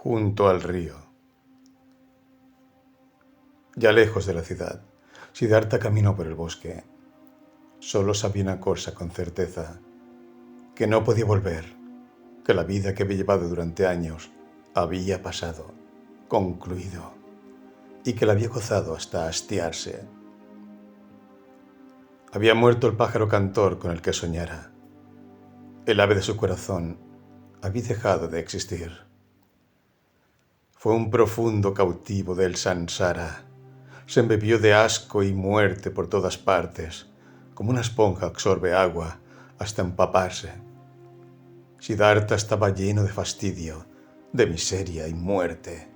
junto al río. Ya lejos de la ciudad, Siddhartha caminó por el bosque. Solo sabía una cosa con certeza, que no podía volver, que la vida que había llevado durante años había pasado, concluido, y que la había gozado hasta hastiarse. Había muerto el pájaro cantor con el que soñara. El ave de su corazón había dejado de existir. Fue un profundo cautivo del samsara. Se embebió de asco y muerte por todas partes, como una esponja absorbe agua hasta empaparse. Siddhartha estaba lleno de fastidio, de miseria y muerte.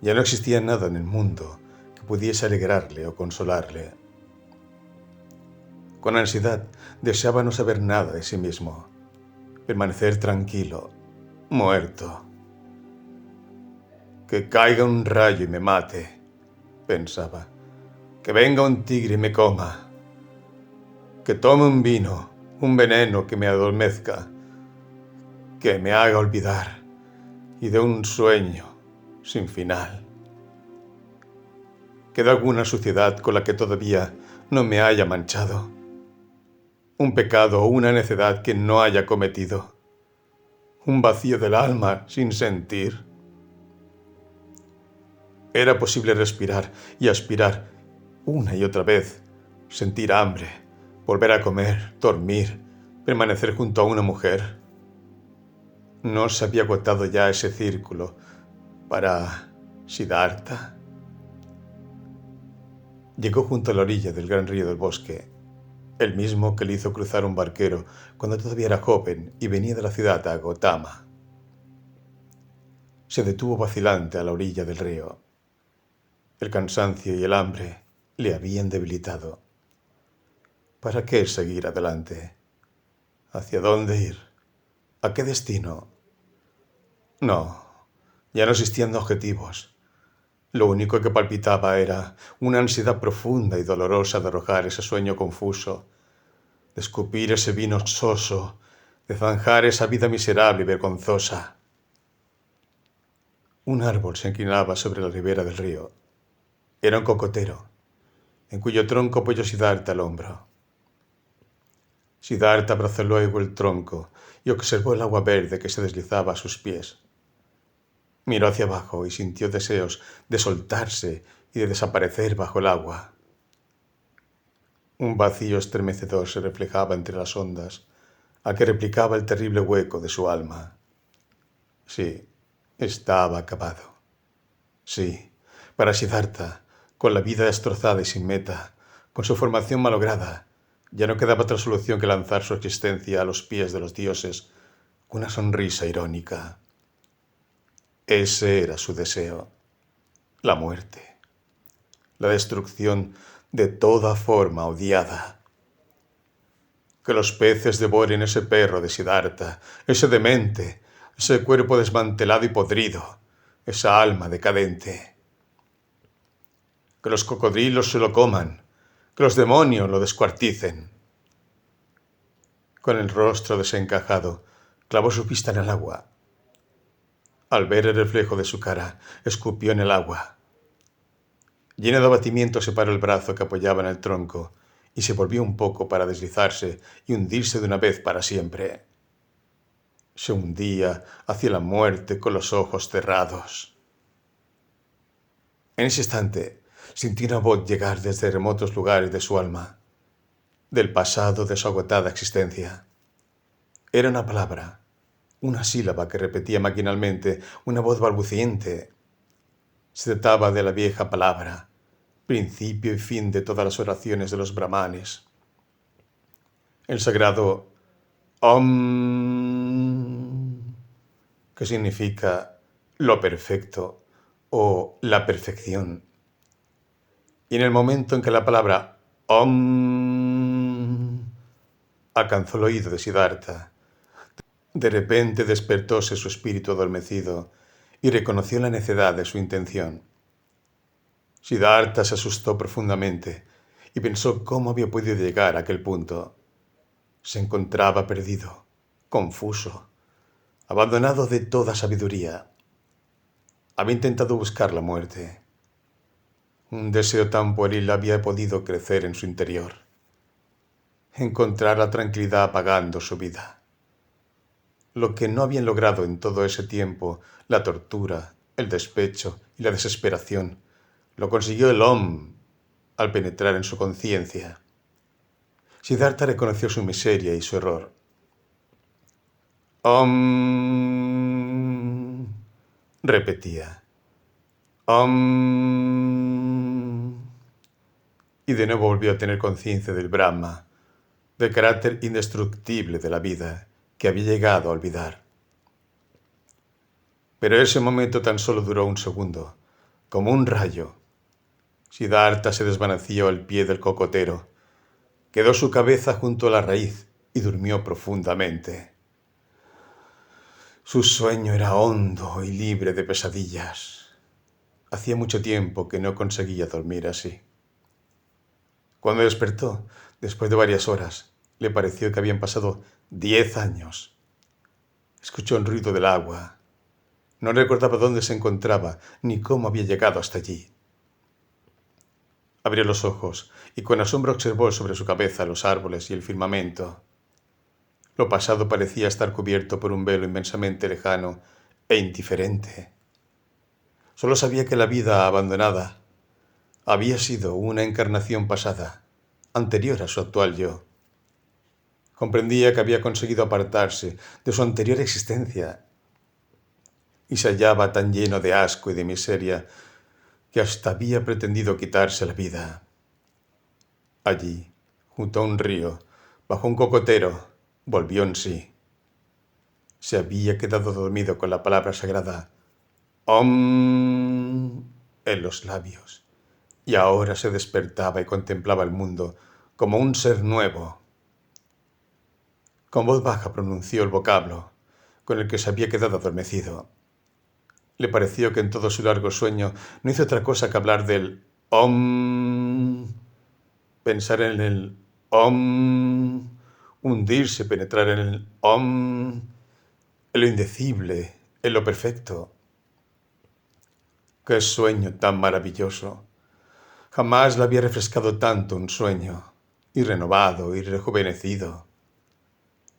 Ya no existía nada en el mundo que pudiese alegrarle o consolarle. Con ansiedad deseaba no saber nada de sí mismo, permanecer tranquilo, muerto. Que caiga un rayo y me mate, pensaba. Que venga un tigre y me coma. Que tome un vino, un veneno que me adormezca, que me haga olvidar y de un sueño sin final. ¿Queda alguna suciedad con la que todavía no me haya manchado? ¿Un pecado o una necedad que no haya cometido? ¿Un vacío del alma sin sentir? Era posible respirar y aspirar una y otra vez, sentir hambre, volver a comer, dormir, permanecer junto a una mujer. ¿No se había agotado ya ese círculo para Siddhartha? Llegó junto a la orilla del gran río del bosque, el mismo que le hizo cruzar un barquero cuando todavía era joven y venía de la ciudad a Gotama. Se detuvo vacilante a la orilla del río. El cansancio y el hambre le habían debilitado. ¿Para qué seguir adelante? ¿Hacia dónde ir? ¿A qué destino? No, ya no existían objetivos. Lo único que palpitaba era una ansiedad profunda y dolorosa de arrojar ese sueño confuso, de escupir ese vino soso, de zanjar esa vida miserable y vergonzosa. Un árbol se inclinaba sobre la ribera del río. Era un cocotero, en cuyo tronco apoyó Siddhartha al hombro. Siddhartha abrazó luego el tronco y observó el agua verde que se deslizaba a sus pies. Miró hacia abajo y sintió deseos de soltarse y de desaparecer bajo el agua. Un vacío estremecedor se reflejaba entre las ondas, al que replicaba el terrible hueco de su alma. Sí, estaba acabado. Sí, para Siddhartha, con la vida destrozada y sin meta, con su formación malograda, ya no quedaba otra solución que lanzar su existencia a los pies de los dioses con una sonrisa irónica. Ese era su deseo, la muerte, la destrucción de toda forma odiada. Que los peces devoren ese perro de Siddhartha, ese demente, ese cuerpo desmantelado y podrido, esa alma decadente. Que los cocodrilos se lo coman, que los demonios lo descuarticen. Con el rostro desencajado, clavó su vista en el agua. Al ver el reflejo de su cara, escupió en el agua. Lleno de abatimiento, separó el brazo que apoyaba en el tronco y se volvió un poco para deslizarse y hundirse de una vez para siempre. Se hundía hacia la muerte con los ojos cerrados. En ese instante, sintió una voz llegar desde remotos lugares de su alma, del pasado de su agotada existencia. Era una palabra, una sílaba que repetía maquinalmente, una voz balbuciente. Se trataba de la vieja palabra, principio y fin de todas las oraciones de los brahmanes. El sagrado Om, que significa lo perfecto o la perfección. Y en el momento en que la palabra Om alcanzó el oído de Siddhartha, de repente despertóse su espíritu adormecido y reconoció la necedad de su intención. Siddhartha se asustó profundamente y pensó cómo había podido llegar a aquel punto. Se encontraba perdido, confuso, abandonado de toda sabiduría. Había intentado buscar la muerte. Un deseo tan pueril había podido crecer en su interior. Encontrar la tranquilidad apagando su vida. Lo que no habían logrado en todo ese tiempo, la tortura, el despecho y la desesperación, lo consiguió el Om al penetrar en su conciencia. Siddhartha reconoció su miseria y su error. Om, repetía. Om. Y de nuevo volvió a tener conciencia del Brahma, del carácter indestructible de la vida que había llegado a olvidar. Pero ese momento tan solo duró un segundo, como un rayo. Siddhartha se desvaneció al pie del cocotero, quedó su cabeza junto a la raíz y durmió profundamente. Su sueño era hondo y libre de pesadillas. Hacía mucho tiempo que no conseguía dormir así. Cuando despertó, después de varias horas, le pareció que habían pasado 10 años. Escuchó el ruido del agua. No recordaba dónde se encontraba ni cómo había llegado hasta allí. Abrió los ojos y con asombro observó sobre su cabeza los árboles y el firmamento. Lo pasado parecía estar cubierto por un velo inmensamente lejano e indiferente. Solo sabía que la vida abandonada había sido una encarnación pasada, anterior a su actual yo. Comprendía que había conseguido apartarse de su anterior existencia y se hallaba tan lleno de asco y de miseria que hasta había pretendido quitarse la vida. Allí, junto a un río, bajo un cocotero, volvió en sí. Se había quedado dormido con la palabra sagrada Om en los labios, y ahora se despertaba y contemplaba el mundo como un ser nuevo. Con voz baja pronunció el vocablo con el que se había quedado adormecido. Le pareció que en todo su largo sueño no hizo otra cosa que hablar del Om, pensar en el Om, hundirse, penetrar en el Om, en lo indecible, en lo perfecto. ¡Qué sueño tan maravilloso! Jamás le había refrescado tanto un sueño, y renovado y rejuvenecido.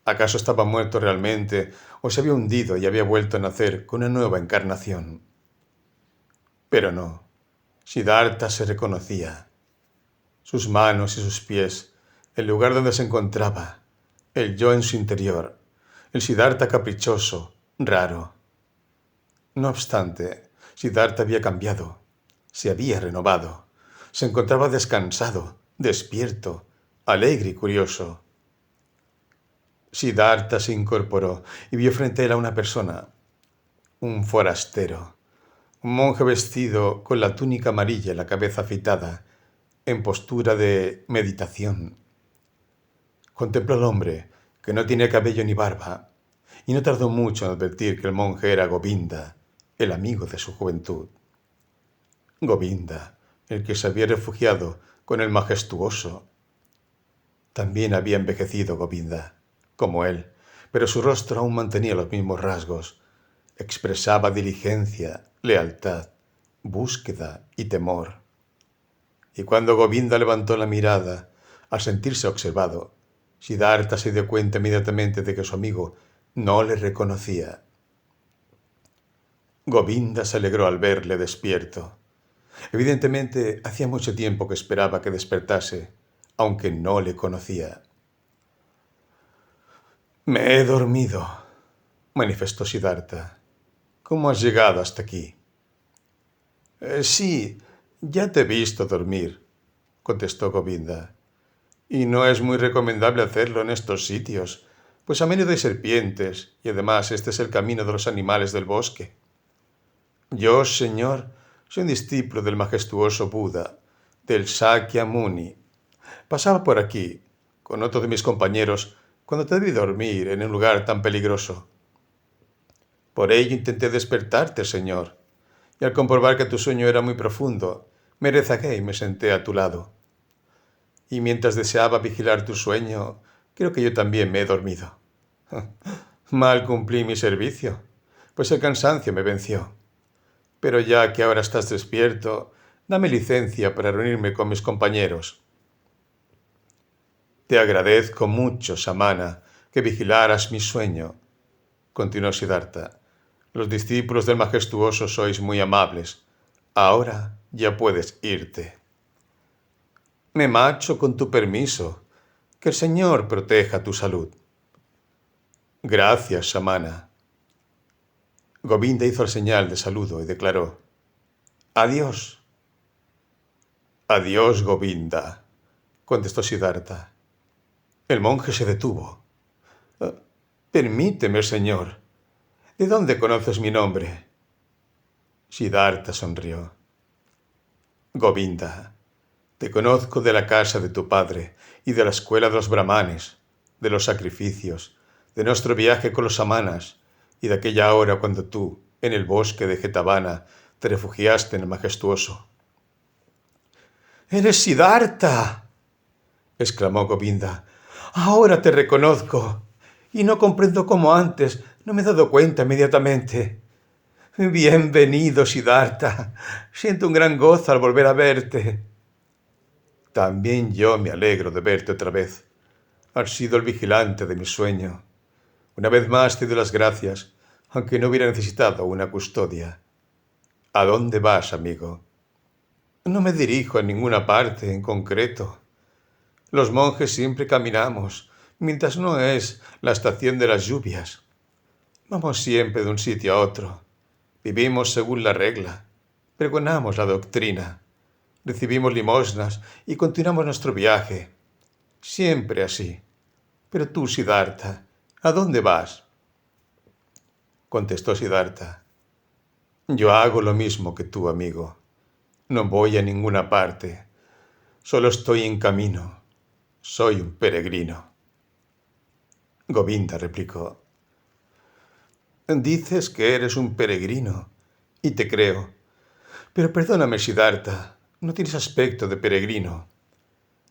¿Acaso estaba muerto realmente o se había hundido y había vuelto a nacer con una nueva encarnación? Pero no, Siddhartha se reconocía. Sus manos y sus pies, el lugar donde se encontraba, el yo en su interior, el Siddhartha caprichoso, raro. No obstante, Siddhartha había cambiado, se había renovado, se encontraba descansado, despierto, alegre y curioso. Siddhartha se incorporó y vio frente a él a una persona, un forastero, un monje vestido con la túnica amarilla y la cabeza afeitada, en postura de meditación. Contempló al hombre, que no tenía cabello ni barba, y no tardó mucho en advertir que el monje era Govinda, el amigo de su juventud. Govinda, el que se había refugiado con el majestuoso. También había envejecido Govinda, como él, pero su rostro aún mantenía los mismos rasgos. Expresaba diligencia, lealtad, búsqueda y temor. Y cuando Govinda levantó la mirada, al sentirse observado, Siddhartha se dio cuenta inmediatamente de que su amigo no le reconocía. Govinda se alegró al verle despierto. Evidentemente, hacía mucho tiempo que esperaba que despertase, aunque no le conocía. «Me he dormido», manifestó Siddhartha. «¿Cómo has llegado hasta aquí?» Sí, ya te he visto dormir», contestó Govinda. «Y no es muy recomendable hacerlo en estos sitios, pues a menudo hay serpientes, y además este es el camino de los animales del bosque. Yo, señor, soy un discípulo del majestuoso Buda, del Sakya Muni. Pasaba por aquí, con otro de mis compañeros, cuando te vi dormir en un lugar tan peligroso. Por ello intenté despertarte, señor, y al comprobar que tu sueño era muy profundo, me rezagué y me senté a tu lado. Y mientras deseaba vigilar tu sueño, creo que yo también me he dormido. Mal cumplí mi servicio, pues el cansancio me venció. Pero ya que ahora estás despierto, dame licencia para reunirme con mis compañeros. Te agradezco mucho, Samana, que vigilaras mi sueño, continuó Siddhartha. Los discípulos del majestuoso sois muy amables. Ahora ya puedes irte. Me marcho con tu permiso. Que el Señor proteja tu salud. Gracias, Samana. Govinda hizo el señal de saludo y declaró: Adiós. Adiós, Govinda, contestó Siddhartha. El monje se detuvo. Permíteme, señor. ¿De dónde conoces mi nombre? Siddhartha sonrió. Govinda, te conozco de la casa de tu padre y de la escuela de los brahmanes, de los sacrificios, de nuestro viaje con los samanas y de aquella hora cuando tú, en el bosque de Jetavana, te refugiaste en el majestuoso. ¡Eres Siddhartha!, exclamó Govinda. Ahora te reconozco. Y no comprendo cómo antes no me he dado cuenta inmediatamente. Bienvenido, Siddhartha. Siento un gran gozo al volver a verte. También yo me alegro de verte otra vez. Has sido el vigilante de mi sueño. Una vez más te doy las gracias, aunque no hubiera necesitado una custodia. ¿A dónde vas, amigo? No me dirijo a ninguna parte en concreto. Los monjes siempre caminamos, mientras no es la estación de las lluvias. Vamos siempre de un sitio a otro. Vivimos según la regla. Pregonamos la doctrina. Recibimos limosnas y continuamos nuestro viaje. Siempre así. Pero tú, Siddhartha, ¿a dónde vas? Contestó Siddhartha. Yo hago lo mismo que tú, amigo. No voy a ninguna parte. Solo estoy en camino. Soy un peregrino. Govinda replicó. Dices que eres un peregrino, y te creo. Pero perdóname, Siddhartha, no tienes aspecto de peregrino.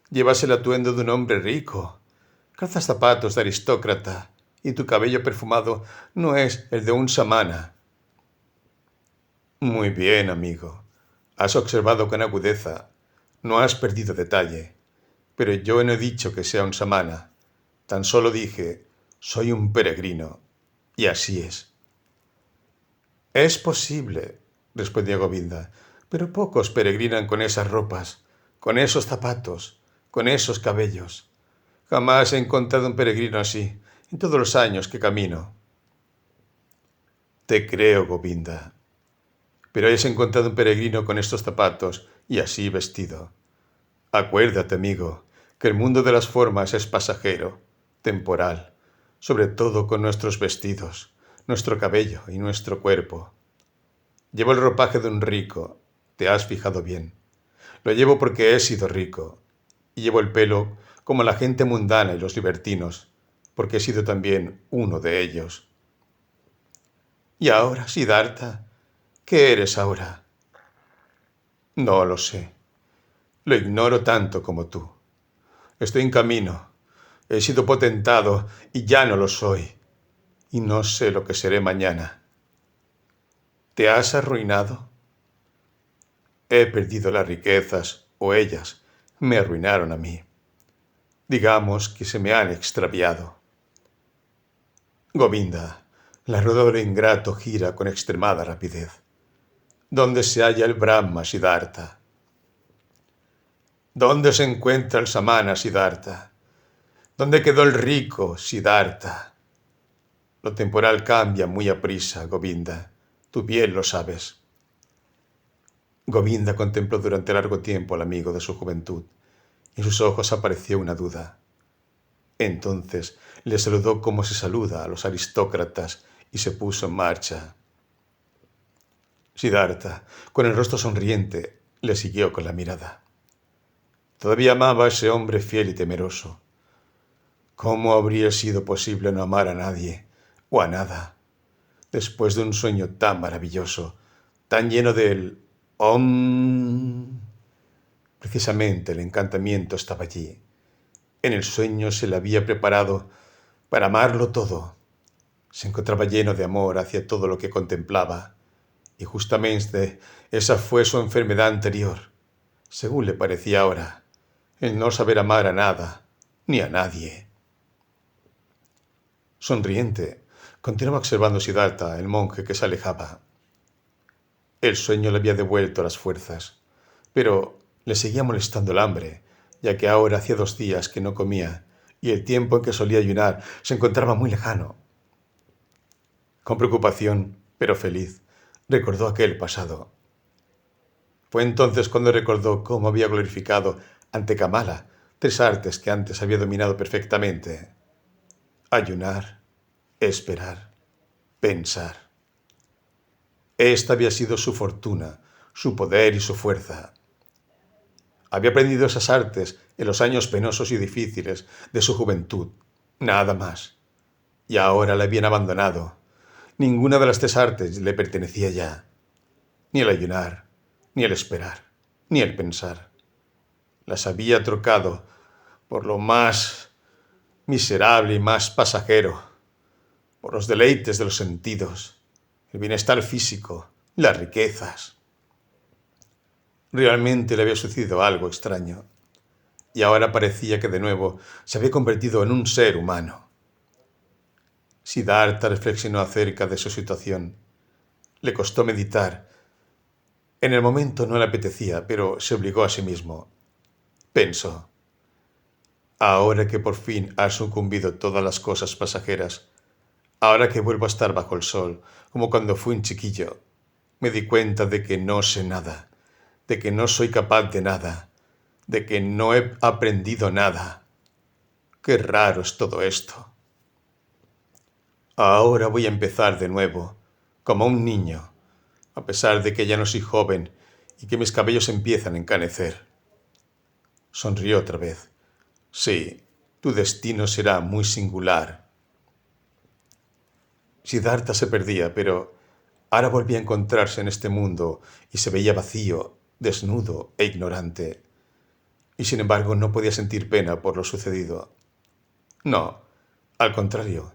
Llevas el atuendo de un hombre rico, calzas zapatos de aristócrata, y tu cabello perfumado no es el de un samana. Muy bien, amigo. Has observado con agudeza. No has perdido detalle. Pero yo no he dicho que sea un samana. Tan solo dije, soy un peregrino. Y así es. Es posible, respondió Govinda, pero pocos peregrinan con esas ropas, con esos zapatos, con esos cabellos. Jamás he encontrado un peregrino así, en todos los años que camino. Te creo, Govinda. Pero hayas encontrado un peregrino con estos zapatos y así vestido. Acuérdate, amigo, que el mundo de las formas es pasajero, temporal, sobre todo con nuestros vestidos, nuestro cabello y nuestro cuerpo. Llevo el ropaje de un rico, te has fijado bien. Lo llevo porque he sido rico, y llevo el pelo como la gente mundana y los libertinos, porque he sido también uno de ellos. Y ahora, Siddhartha, ¿qué eres ahora? No lo sé. Lo ignoro tanto como tú. Estoy en camino. He sido potentado y ya no lo soy. Y no sé lo que seré mañana. ¿Te has arruinado? He perdido las riquezas, o ellas me arruinaron a mí. Digamos que se me han extraviado. Govinda, la rueda del ingrato gira con extremada rapidez. ¿Dónde se halla el Brahma, Siddhartha? ¿Dónde se encuentra el Samana, Siddhartha? ¿Dónde quedó el rico, Siddhartha? Lo temporal cambia muy aprisa, Govinda. Tú bien lo sabes. Govinda contempló durante largo tiempo al amigo de su juventud, y en sus ojos apareció una duda. Entonces le saludó como se saluda a los aristócratas y se puso en marcha. Siddhartha, con el rostro sonriente, le siguió con la mirada. Todavía amaba a ese hombre fiel y temeroso. ¿Cómo habría sido posible no amar a nadie o a nada después de un sueño tan maravilloso, tan lleno del Om? Precisamente el encantamiento estaba allí. En el sueño se le había preparado para amarlo todo. Se encontraba lleno de amor hacia todo lo que contemplaba y justamente esa fue su enfermedad anterior, según le parecía ahora, el no saber amar a nada ni a nadie. Sonriente, continuaba observando Siddhartha, el monje que se alejaba. El sueño le había devuelto las fuerzas, pero le seguía molestando el hambre, ya que ahora hacía 2 días que no comía y el tiempo en que solía ayunar se encontraba muy lejano. Con preocupación, pero feliz, recordó aquel pasado. Fue entonces cuando recordó cómo había glorificado ante Kamala 3 artes que antes había dominado perfectamente: ayunar, esperar, pensar. Esta había sido su fortuna, su poder y su fuerza. Había aprendido esas artes en los años penosos y difíciles de su juventud, nada más. Y ahora la habían abandonado. Ninguna de las 3 artes le pertenecía ya. Ni el ayunar, ni el esperar, ni el pensar. Las había trocado por lo más miserable y más pasajero, por los deleites de los sentidos, el bienestar físico, las riquezas. Realmente le había sucedido algo extraño, y ahora parecía que de nuevo se había convertido en un ser humano. Siddhartha reflexionó acerca de su situación. Le costó meditar. En el momento no le apetecía, pero se obligó a sí mismo. Pensó: ahora que por fin han sucumbido todas las cosas pasajeras, ahora que vuelvo a estar bajo el sol, como cuando fui un chiquillo, me di cuenta de que no sé nada, de que no soy capaz de nada, de que no he aprendido nada. Qué raro es todo esto. Ahora voy a empezar de nuevo, como un niño, a pesar de que ya no soy joven y que mis cabellos empiezan a encanecer. Sonrió otra vez. Sí, tu destino será muy singular. Siddhartha se perdía, pero ahora volvía a encontrarse en este mundo y se veía vacío, desnudo e ignorante. Y sin embargo no podía sentir pena por lo sucedido. No, al contrario,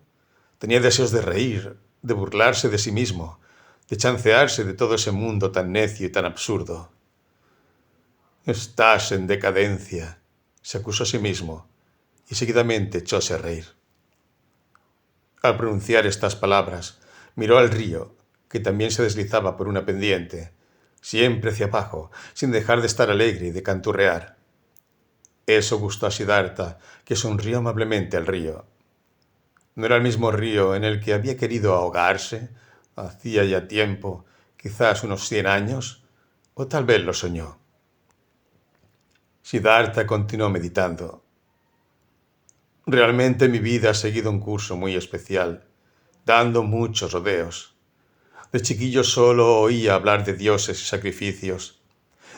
tenía deseos de reír, de burlarse de sí mismo, de chancearse de todo ese mundo tan necio y tan absurdo. Estás en decadencia, se acusó a sí mismo, y seguidamente echóse a reír. Al pronunciar estas palabras, miró al río, que también se deslizaba por una pendiente, siempre hacia abajo, sin dejar de estar alegre y de canturrear. Eso gustó a Siddhartha, que sonrió amablemente al río. No era el mismo río en el que había querido ahogarse hacía ya tiempo, quizás unos 100 años, o tal vez lo soñó. Siddhartha continuó meditando. Realmente mi vida ha seguido un curso muy especial, dando muchos rodeos. De chiquillo solo oía hablar de dioses y sacrificios.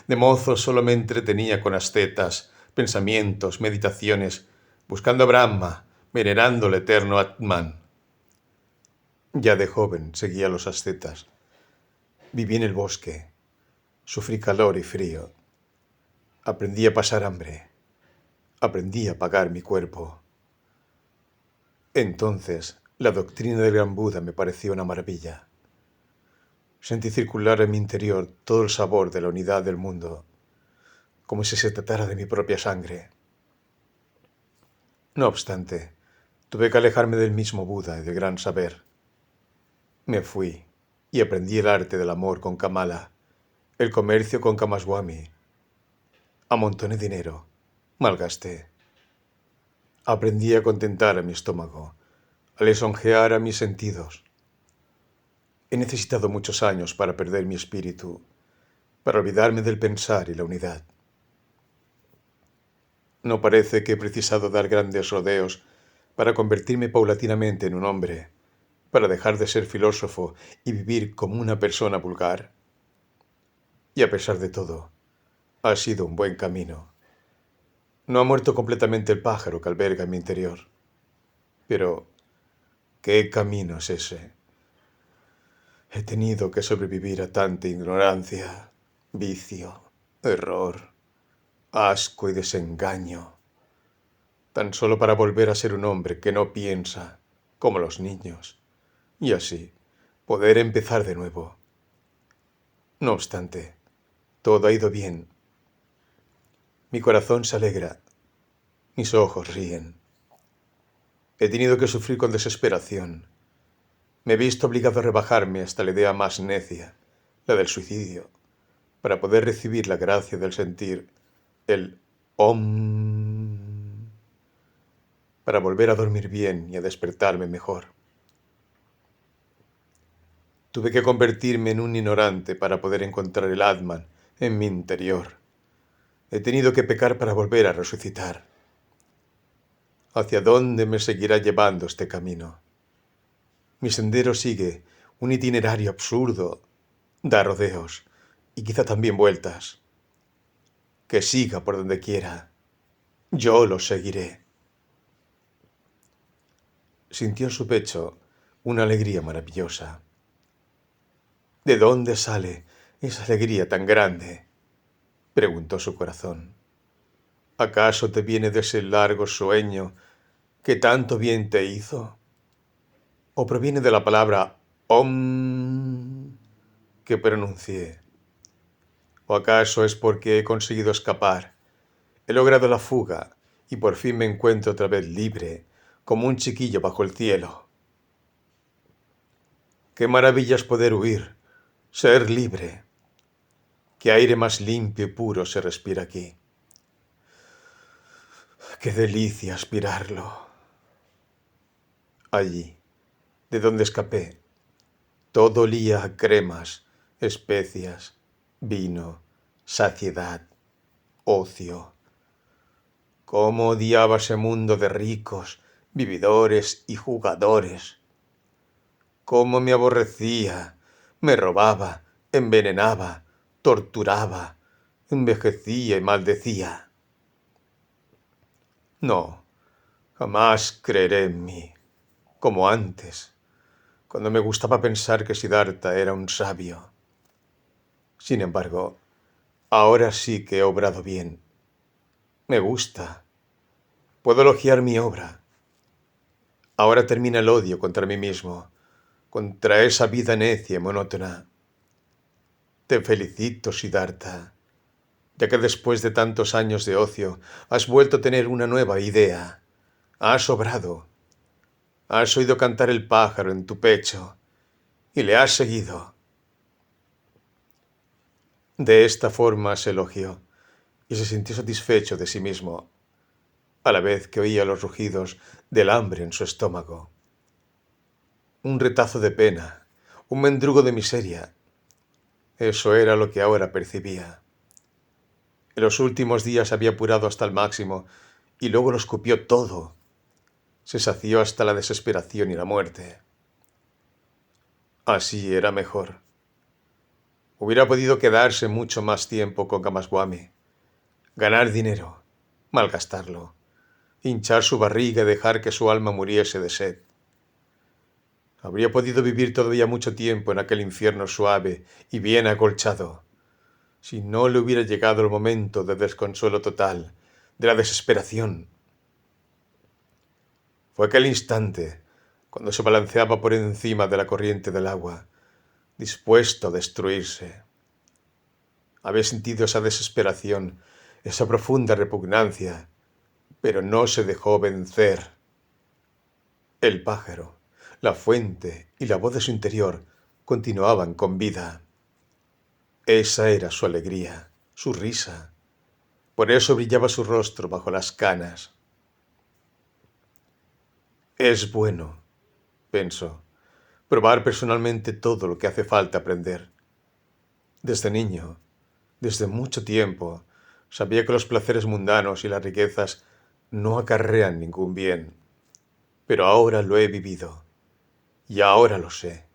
De mozo solo me entretenía con ascetas, pensamientos, meditaciones, buscando a Brahma, venerando al eterno Atman. Ya de joven seguía a los ascetas. Viví en el bosque, sufrí calor y frío. Aprendí a pasar hambre. Aprendí a pagar mi cuerpo. Entonces, la doctrina del Gran Buda me pareció una maravilla. Sentí circular en mi interior todo el sabor de la unidad del mundo, como si se tratara de mi propia sangre. No obstante, tuve que alejarme del mismo Buda y del gran saber. Me fui y aprendí el arte del amor con Kamala, el comercio con Kamaswami. Amontoné dinero, malgasté. Aprendí a contentar a mi estómago, a lisonjear a mis sentidos. He necesitado muchos años para perder mi espíritu, para olvidarme del pensar y la unidad. No parece que he precisado dar grandes rodeos para convertirme paulatinamente en un hombre, para dejar de ser filósofo y vivir como una persona vulgar. Y a pesar de todo, ha sido un buen camino. No ha muerto completamente el pájaro que alberga en mi interior. Pero, ¿qué camino es ese? He tenido que sobrevivir a tanta ignorancia, vicio, error, asco y desengaño, tan solo para volver a ser un hombre que no piensa, como los niños, y así poder empezar de nuevo. No obstante, todo ha ido bien. Mi corazón se alegra, mis ojos ríen. He tenido que sufrir con desesperación. Me he visto obligado a rebajarme hasta la idea más necia, la del suicidio, para poder recibir la gracia del sentir el OM, para volver a dormir bien y a despertarme mejor. Tuve que convertirme en un ignorante para poder encontrar el Atman en mi interior. He tenido que pecar para volver a resucitar. ¿Hacia dónde me seguirá llevando este camino? Mi sendero sigue un itinerario absurdo, da rodeos y quizá también vueltas. Que siga por donde quiera. Yo lo seguiré. Sintió en su pecho una alegría maravillosa. ¿De dónde sale esa alegría tan grande?, preguntó su corazón. ¿Acaso te viene de ese largo sueño que tanto bien te hizo? ¿O proviene de la palabra OM que pronuncié? ¿O acaso es porque he conseguido escapar? He logrado la fuga y por fin me encuentro otra vez libre, como un chiquillo bajo el cielo. ¡Qué maravilla es poder huir, ser libre! ¡Qué aire más limpio y puro se respira aquí! ¡Qué delicia aspirarlo! Allí, de donde escapé, todo olía a cremas, especias, vino, saciedad, ocio. Cómo odiaba ese mundo de ricos, vividores y jugadores. Cómo me aborrecía, me robaba, envenenaba, torturaba, envejecía y maldecía. No, jamás creeré en mí, como antes, cuando me gustaba pensar que Siddhartha era un sabio. Sin embargo, ahora sí que he obrado bien. Me gusta. Puedo elogiar mi obra. Ahora termina el odio contra mí mismo, contra esa vida necia y monótona. Te felicito, Siddhartha, ya que después de tantos años de ocio has vuelto a tener una nueva idea. Has obrado. Has oído cantar el pájaro en tu pecho y le has seguido. De esta forma se elogió y se sintió satisfecho de sí mismo, a la vez que oía los rugidos del hambre en su estómago. Un retazo de pena, un mendrugo de miseria. Eso era lo que ahora percibía. En los últimos días había apurado hasta el máximo y luego lo escupió todo. Se sació hasta la desesperación y la muerte. Así era mejor. Hubiera podido quedarse mucho más tiempo con Kamaswami, ganar dinero, malgastarlo, hinchar su barriga y dejar que su alma muriese de sed. Habría podido vivir todavía mucho tiempo en aquel infierno suave y bien acolchado, si no le hubiera llegado el momento de desconsuelo total, de la desesperación. Fue aquel instante, cuando se balanceaba por encima de la corriente del agua, dispuesto a destruirse. Había sentido esa desesperación, esa profunda repugnancia, pero no se dejó vencer. El pájaro, la fuente y la voz de su interior continuaban con vida. Esa era su alegría, su risa. Por eso brillaba su rostro bajo las canas. Es bueno, pensó, probar personalmente todo lo que hace falta aprender. Desde niño, desde mucho tiempo, sabía que los placeres mundanos y las riquezas no acarrean ningún bien. Pero ahora lo he vivido. Y ahora lo sé.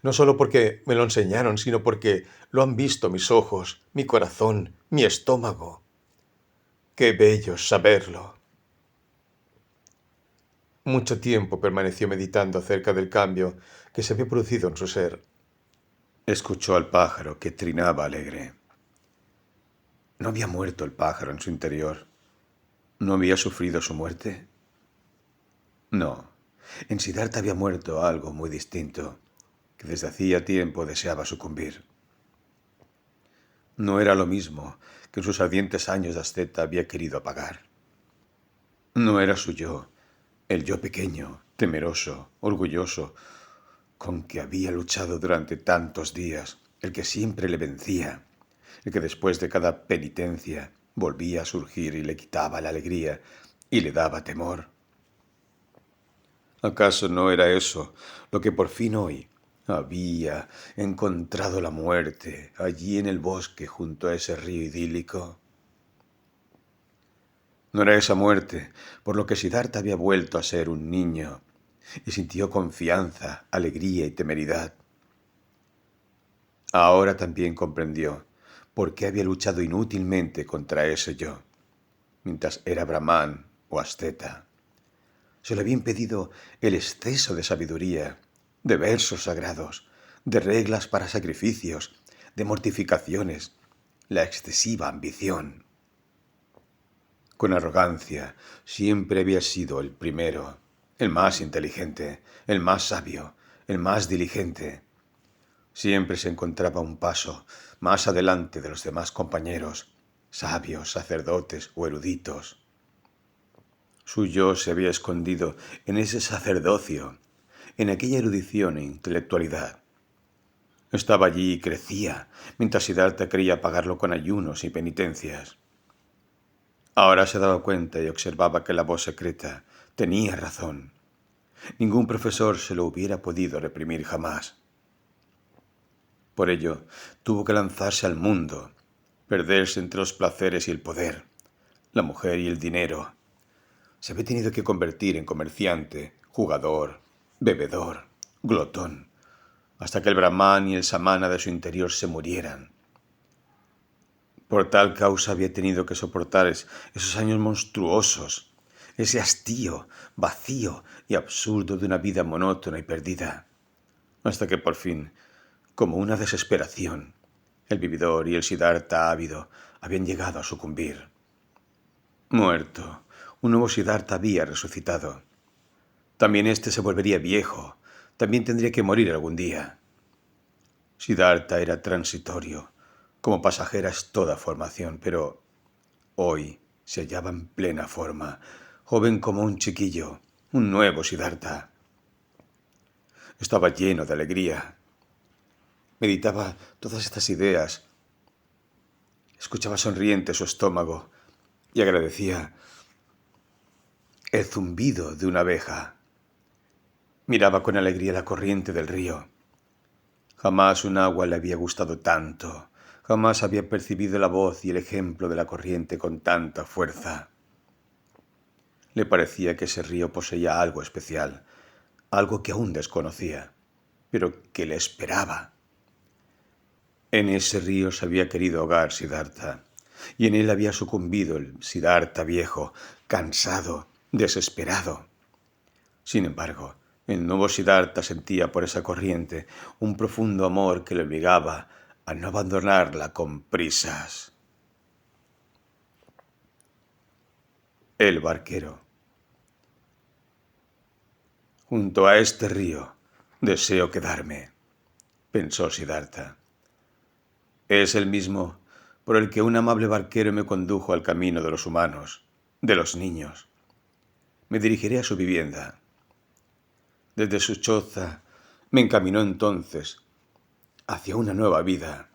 No solo porque me lo enseñaron, sino porque lo han visto mis ojos, mi corazón, mi estómago. ¡Qué bello es saberlo! Mucho tiempo permaneció meditando acerca del cambio que se había producido en su ser. Escuchó al pájaro que trinaba alegre. ¿No había muerto el pájaro en su interior? ¿No había sufrido su muerte? No, en Siddhartha había muerto algo muy distinto, que desde hacía tiempo deseaba sucumbir. no era lo mismo que en sus ardientes años de asceta había querido apagar. No era su yo, el yo pequeño, temeroso, orgulloso, con que había luchado durante tantos días, el que siempre le vencía, el que después de cada penitencia volvía a surgir y le quitaba la alegría y le daba temor. ¿Acaso no era eso lo que por fin hoy había encontrado la muerte allí en el bosque junto a ese río idílico? No era esa muerte por lo que Siddhartha había vuelto a ser un niño y sintió confianza, alegría y temeridad. Ahora también comprendió por qué había luchado inútilmente contra ese yo, mientras era brahmán o asceta. Se le había impedido el exceso de sabiduría, de versos sagrados, de reglas para sacrificios, de mortificaciones, la excesiva ambición. Con arrogancia siempre había sido el primero, el más inteligente, el más sabio, el más diligente. Siempre se encontraba un paso más adelante de los demás compañeros, sabios, sacerdotes o eruditos. Su yo se había escondido en ese sacerdocio, en aquella erudición e intelectualidad. Estaba allí y crecía, mientras Siddhartha quería pagarlo con ayunos y penitencias. Ahora se daba cuenta y observaba que la voz secreta tenía razón. Ningún profesor se lo hubiera podido reprimir jamás. Por ello, tuvo que lanzarse al mundo, perderse entre los placeres y el poder, la mujer y el dinero. Se había tenido que convertir en comerciante, jugador, bebedor, glotón, hasta que el brahmán y el samana de su interior se murieran. Por tal causa había tenido que soportar esos años monstruosos, ese hastío, vacío y absurdo de una vida monótona y perdida, hasta que por fin, como una desesperación, el vividor y el Siddhartha ávido habían llegado a sucumbir. Muerto, un nuevo Siddhartha había resucitado. También éste se volvería viejo, también tendría que morir algún día. Siddhartha era transitorio, como pasajera es toda formación, pero hoy se hallaba en plena forma, joven como un chiquillo, un nuevo Siddhartha. Estaba lleno de alegría. Meditaba todas estas ideas, escuchaba sonriente su estómago y agradecía el zumbido de una abeja. Miraba con alegría la corriente del río. Jamás un agua le había gustado tanto, jamás había percibido la voz y el ejemplo de la corriente con tanta fuerza. Le parecía que ese río poseía algo especial, algo que aún desconocía, pero que le esperaba. En ese río se había querido ahogar Siddhartha, y en él había sucumbido el Siddhartha viejo, cansado, desesperado. Sin embargo, el nuevo Siddhartha sentía por esa corriente un profundo amor que le obligaba a no abandonarla con prisas. El barquero. Junto a este río deseo quedarme, pensó Siddhartha. Es el mismo por el que un amable barquero me condujo al camino de los humanos, de los niños. Me dirigiré a su vivienda. Desde su choza me encaminó entonces hacia una nueva vida,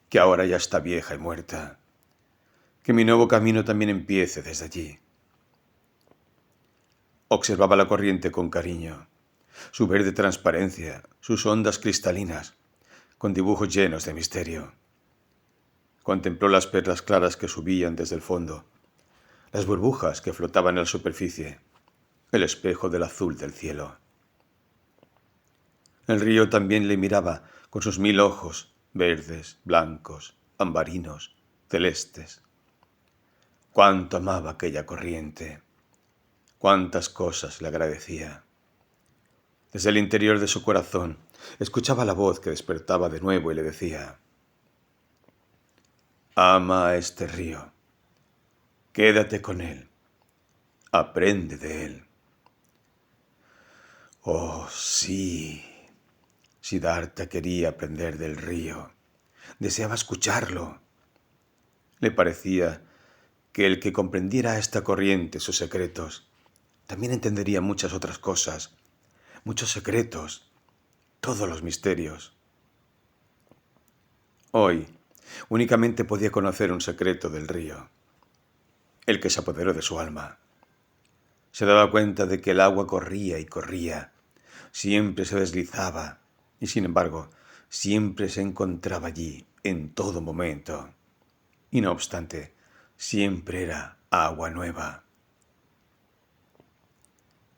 que ahora ya está vieja y muerta. Que mi nuevo camino también empiece desde allí. Observaba la corriente con cariño, su verde transparencia, sus ondas cristalinas, con dibujos llenos de misterio. Contempló las perlas claras que subían desde el fondo, las burbujas que flotaban en la superficie, el espejo del azul del cielo. El río también le miraba con sus 1000 ojos, verdes, blancos, ambarinos, celestes. Cuánto amaba aquella corriente, cuántas cosas le agradecía. Desde el interior de su corazón escuchaba la voz que despertaba de nuevo y le decía: ama a este río, quédate con él, aprende de él. Oh, sí. Siddhartha quería aprender del río, deseaba escucharlo. Le parecía que el que comprendiera a esta corriente sus secretos, también entendería muchas otras cosas, muchos secretos, todos los misterios. Hoy únicamente podía conocer un secreto del río, el que se apoderó de su alma. Se daba cuenta de que el agua corría y corría, siempre se deslizaba y, sin embargo, siempre se encontraba allí en todo momento. Y no obstante, siempre era agua nueva.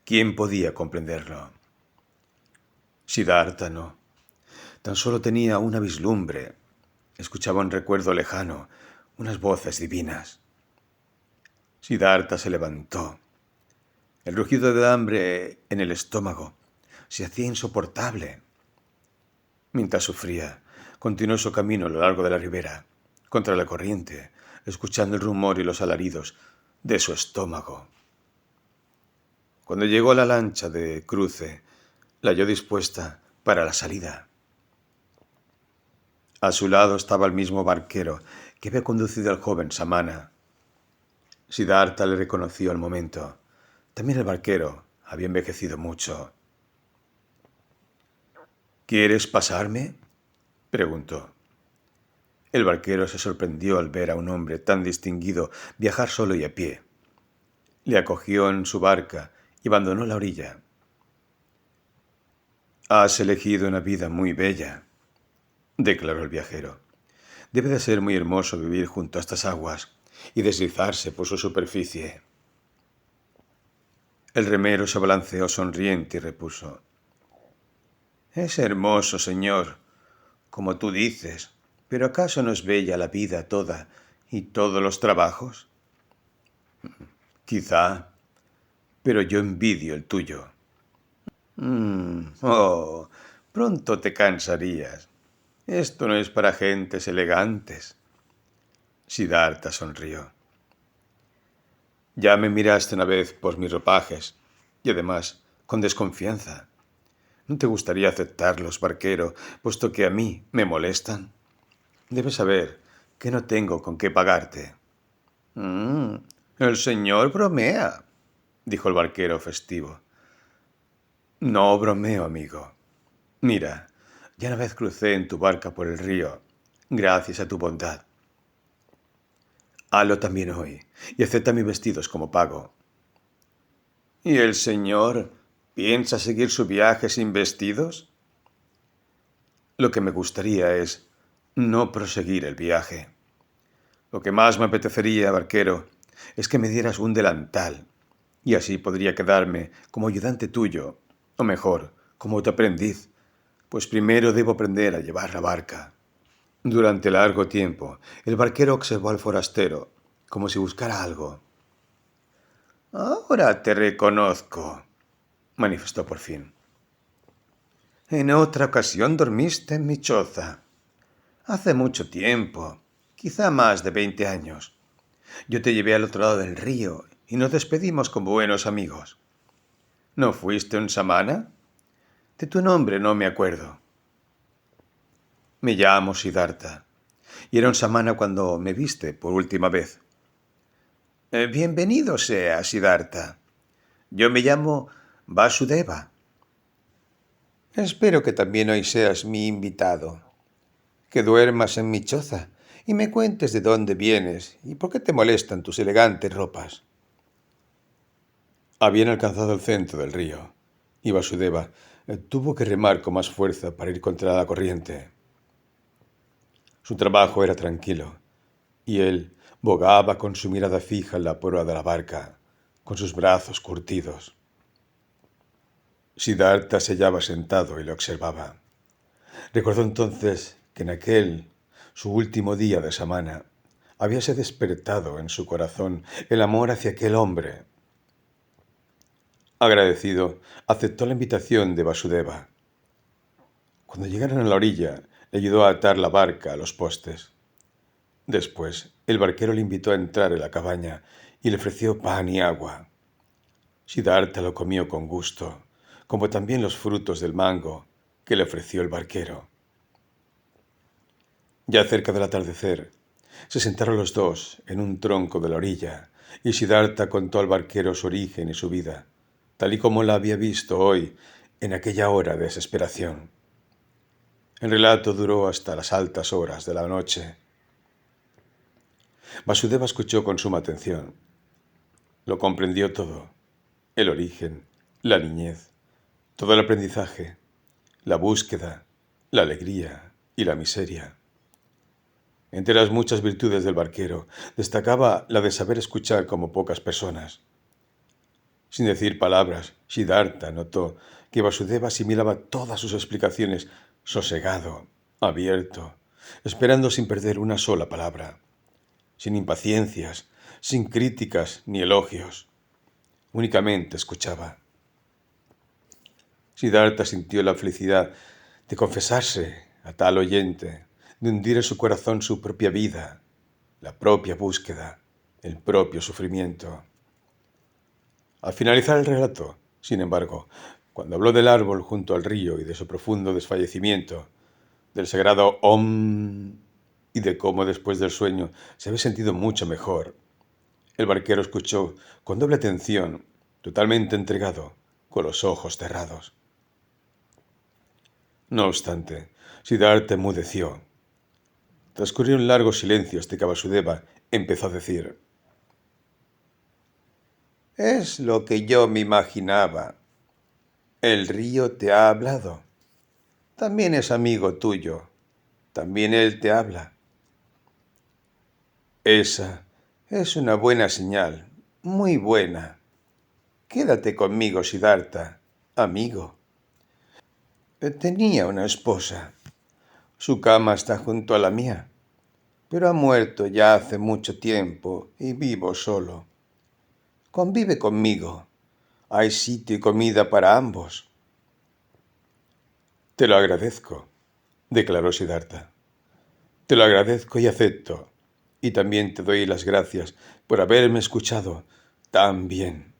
¿Quién podía comprenderlo? Siddhartha no. Tan solo tenía una vislumbre. Escuchaba un recuerdo lejano, unas voces divinas. Siddhartha se levantó. El rugido de hambre en el estómago se hacía insoportable. Mientras sufría, continuó su camino a lo largo de la ribera, contra la corriente, escuchando el rumor y los alaridos de su estómago. Cuando llegó a la lancha de cruce, la halló dispuesta para la salida. A su lado estaba el mismo barquero que había conducido al joven Samana. Siddhartha le reconoció al momento. También el barquero había envejecido mucho. ¿Quieres pasarme?, preguntó. El barquero se sorprendió al ver a un hombre tan distinguido viajar solo y a pie. Le acogió en su barca y abandonó la orilla. «Has elegido una vida muy bella», declaró el viajero. «Debe de ser muy hermoso vivir junto a estas aguas y deslizarse por su superficie». El remero se balanceó sonriente y repuso: «Es hermoso, señor, como tú dices, pero ¿acaso no es bella la vida toda y todos los trabajos?» «Quizá, pero yo envidio el tuyo». Pronto te cansarías. Esto no es para gentes elegantes». Siddhartha sonrió. «Ya me miraste una vez por mis ropajes, y además con desconfianza. ¿No te gustaría aceptarlos, barquero, puesto que a mí me molestan? Debes saber que no tengo con qué pagarte». «El señor bromea», dijo el barquero festivo. «No bromeo, amigo. Mira, ya una vez crucé en tu barca por el río, gracias a tu bondad. Hazlo también hoy y acepta mis vestidos como pago». «¿Y el señor piensa seguir su viaje sin vestidos?» «Lo que me gustaría es no proseguir el viaje. Lo que más me apetecería, barquero, es que me dieras un delantal, y así podría quedarme como ayudante tuyo, o mejor, como tu aprendiz, pues primero debo aprender a llevar la barca». Durante largo tiempo, el barquero observó al forastero, como si buscara algo. «Ahora te reconozco», manifestó por fin. «En otra ocasión dormiste en mi choza. Hace mucho tiempo, quizá más de 20 años. Yo te llevé al otro lado del río y nos despedimos como buenos amigos. ¿No fuiste un samana? De tu nombre no me acuerdo». «Me llamo Siddhartha, y era un samana cuando me viste por última vez». «Bienvenido sea, Siddhartha. Yo me llamo Vasudeva. Espero que también hoy seas mi invitado, que duermas en mi choza y me cuentes de dónde vienes y por qué te molestan tus elegantes ropas». Habían alcanzado el centro del río, y Vasudeva tuvo que remar con más fuerza para ir contra la corriente. Su trabajo era tranquilo, y él bogaba con su mirada fija en la proa de la barca, con sus brazos curtidos. Siddhartha se hallaba sentado y lo observaba. Recordó entonces que en aquel, su último día de samana, habíase despertado en su corazón el amor hacia aquel hombre. Agradecido, aceptó la invitación de Vasudeva. Cuando llegaron a la orilla, le ayudó a atar la barca a los postes. Después, el barquero le invitó a entrar en la cabaña y le ofreció pan y agua. Siddhartha lo comió con gusto, como también los frutos del mango que le ofreció el barquero. Ya cerca del atardecer, Se sentaron los dos en un tronco de la orilla y Siddhartha contó al barquero su origen y su vida, tal y como la había visto hoy en aquella hora de desesperación. El relato duró hasta las altas horas de la noche. Vasudeva escuchó con suma atención. Lo comprendió todo: el origen, la niñez, todo el aprendizaje, la búsqueda, la alegría y la miseria. Entre las muchas virtudes del barquero, destacaba la de saber escuchar como pocas personas. Sin decir palabras, Siddhartha notó que Vasudeva asimilaba todas sus explicaciones sosegado, abierto, esperando sin perder una sola palabra, sin impaciencias, sin críticas ni elogios. Únicamente escuchaba. Siddhartha sintió la felicidad de confesarse a tal oyente, de hundir en su corazón su propia vida, la propia búsqueda, el propio sufrimiento. Al finalizar el relato, sin embargo, cuando habló del árbol junto al río y de su profundo desfallecimiento, del sagrado Om y de cómo después del sueño se había sentido mucho mejor, el barquero escuchó con doble atención, totalmente entregado, con los ojos cerrados. No obstante, Siddhartha enmudeció. Transcurrió un largo silencio hasta que Vasudeva empezó a decir: «Es lo que yo me imaginaba. El río te ha hablado. También es amigo tuyo. También él te habla. Esa es una buena señal, muy buena. Quédate conmigo, Siddhartha, amigo». Tenía una esposa. Su cama está junto a la mía, pero ha muerto ya hace mucho tiempo y vivo solo. Convive conmigo. Hay sitio y comida para ambos. Te lo agradezco, declaró Siddhartha. Te lo agradezco y acepto. Y también te doy las gracias por haberme escuchado tan bien.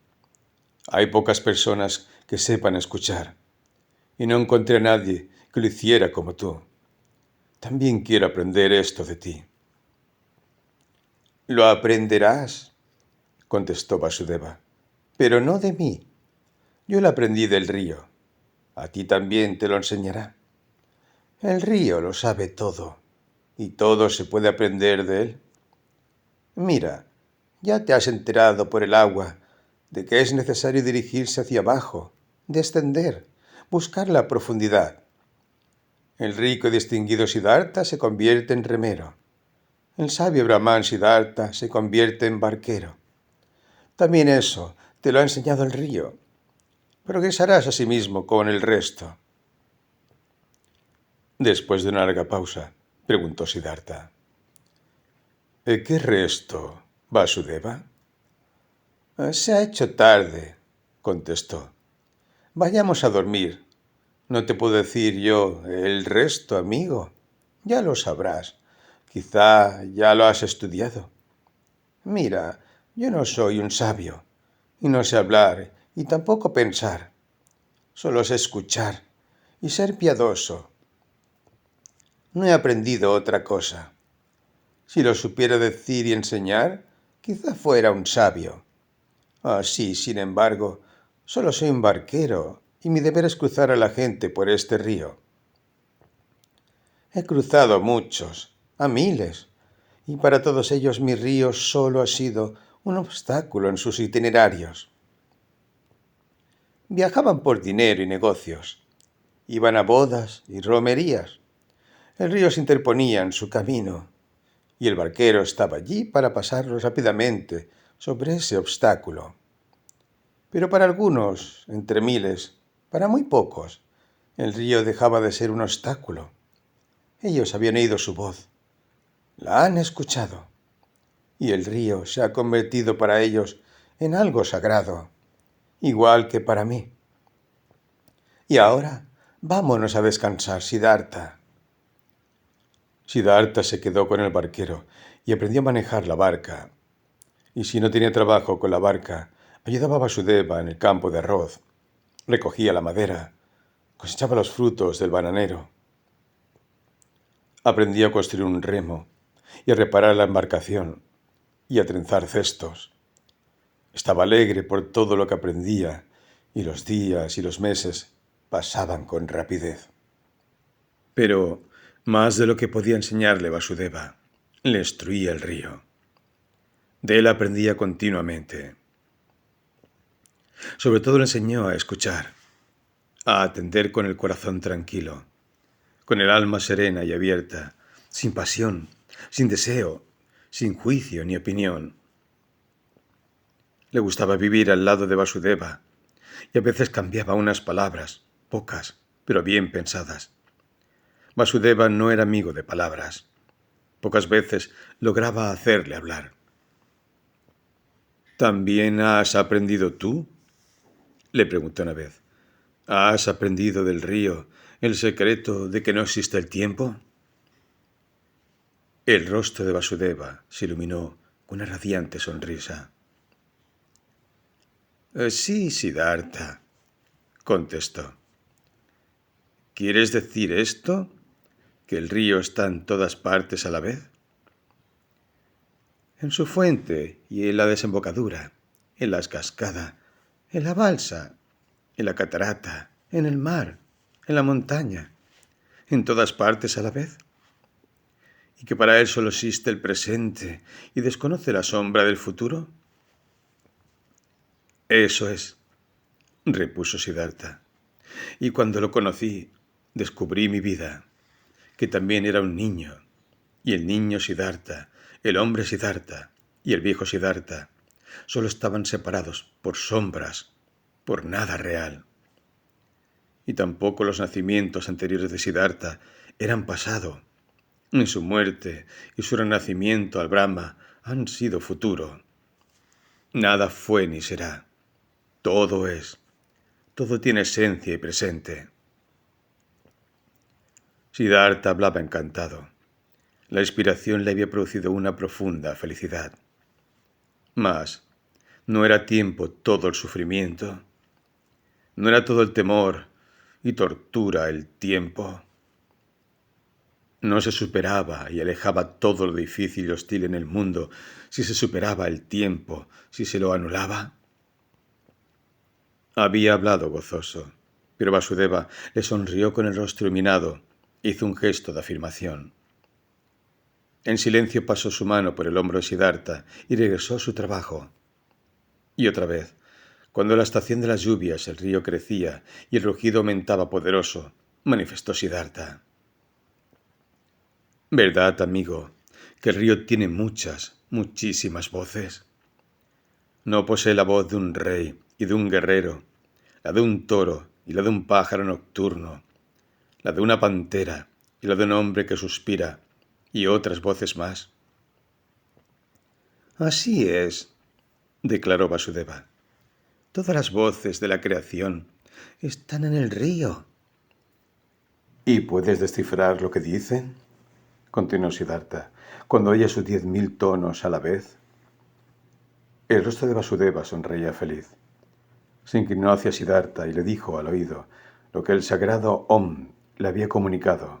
Hay pocas personas que sepan escuchar, y no encontré a nadie que lo hiciera como tú. También quiero aprender esto de ti. Lo aprenderás, contestó Vasudeva, pero no de mí. Yo lo aprendí del río. A ti también te lo enseñará. El río lo sabe todo, y todo se puede aprender de él. Mira, ya te has enterado por el agua de que es necesario dirigirse hacia abajo, descender, buscar la profundidad. El rico y distinguido Siddhartha se convierte en remero. El sabio Brahman Siddhartha se convierte en barquero. También eso te lo ha enseñado el río. Progresarás asimismo con el resto. Después de una larga pausa, preguntó Siddhartha: ¿qué resto, Vasudeva? Se ha hecho tarde, contestó. Vayamos a dormir. No te puedo decir yo el resto, amigo. Ya lo sabrás. Quizá ya lo has estudiado. Mira, yo no soy un sabio, y no sé hablar, y tampoco pensar. Solo sé escuchar y ser piadoso. No he aprendido otra cosa. Si lo supiera decir y enseñar, quizá fuera un sabio. Así, sin embargo, solo soy un barquero, y mi deber es cruzar a la gente por este río. He cruzado muchos, a miles, y para todos ellos mi río solo ha sido un obstáculo en sus itinerarios. Viajaban por dinero y negocios, iban a bodas y romerías. El río se interponía en su camino, y el barquero estaba allí para pasarlo rápidamente sobre ese obstáculo. Pero para algunos, entre miles, para muy pocos, el río dejaba de ser un obstáculo. Ellos habían oído su voz, la han escuchado, y el río se ha convertido para ellos en algo sagrado, igual que para mí. Y ahora, vámonos a descansar, Siddhartha. Siddhartha se quedó con el barquero y aprendió a manejar la barca. Y si no tenía trabajo con la barca, ayudaba a Vasudeva en el campo de arroz, recogía la madera, cosechaba los frutos del bananero. Aprendió a construir un remo y a reparar la embarcación y a trenzar cestos. Estaba alegre por todo lo que aprendía y los días y los meses pasaban con rapidez. Pero más de lo que podía enseñarle Vasudeva, le instruía el río. De él aprendía continuamente. Sobre todo le enseñó a escuchar, a atender con el corazón tranquilo, con el alma serena y abierta, sin pasión, sin deseo, sin juicio ni opinión. Le gustaba vivir al lado de Vasudeva y a veces cambiaba unas palabras, pocas, pero bien pensadas. Vasudeva no era amigo de palabras. Pocas veces lograba hacerle hablar. ¿También has aprendido tú? Le preguntó una vez. ¿Has aprendido del río el secreto de que no existe el tiempo? El rostro de Vasudeva se iluminó con una radiante sonrisa. Sí, Siddhartha, contestó. ¿Quieres decir esto? ¿Que el río está en todas partes a la vez? En su fuente y en la desembocadura, en la cascada, en la balsa, en la catarata, en el mar, en la montaña, en todas partes a la vez. ¿Y que para él solo existe el presente y desconoce la sombra del futuro? Eso es, repuso Siddhartha. Y cuando lo conocí, descubrí mi vida, que también era un niño, y el niño Siddhartha, el hombre Siddhartha y el viejo Siddhartha solo estaban separados por sombras, por nada real. Y tampoco los nacimientos anteriores de Siddhartha eran pasado, ni su muerte y su renacimiento al Brahma han sido futuro. Nada fue ni será. Todo es. Todo tiene esencia y presente. Siddhartha hablaba encantado. La inspiración le había producido una profunda felicidad. Mas, ¿no era tiempo todo el sufrimiento? ¿No era todo el temor y tortura el tiempo? ¿No se superaba y alejaba todo lo difícil y hostil en el mundo si se superaba el tiempo, si se lo anulaba? Había hablado gozoso, pero Vasudeva le sonrió con el rostro iluminado e hizo un gesto de afirmación. En silencio pasó su mano por el hombro de Siddhartha y regresó a su trabajo. Y otra vez, cuando en la estación de las lluvias el río crecía y el rugido aumentaba poderoso, manifestó Siddhartha. ¿Verdad, amigo, que el río tiene muchas, muchísimas voces? No posee la voz de un rey y de un guerrero, la de un toro y la de un pájaro nocturno, la de una pantera y la de un hombre que suspira, y otras voces más. Así es, declaró Vasudeva. Todas las voces de la creación están en el río. ¿Y puedes descifrar lo que dicen? Continuó Siddhartha, cuando oye sus 10.000 tonos a la vez. El rostro de Vasudeva sonreía feliz. Se inclinó hacia Siddhartha y le dijo al oído lo que el sagrado Om le había comunicado,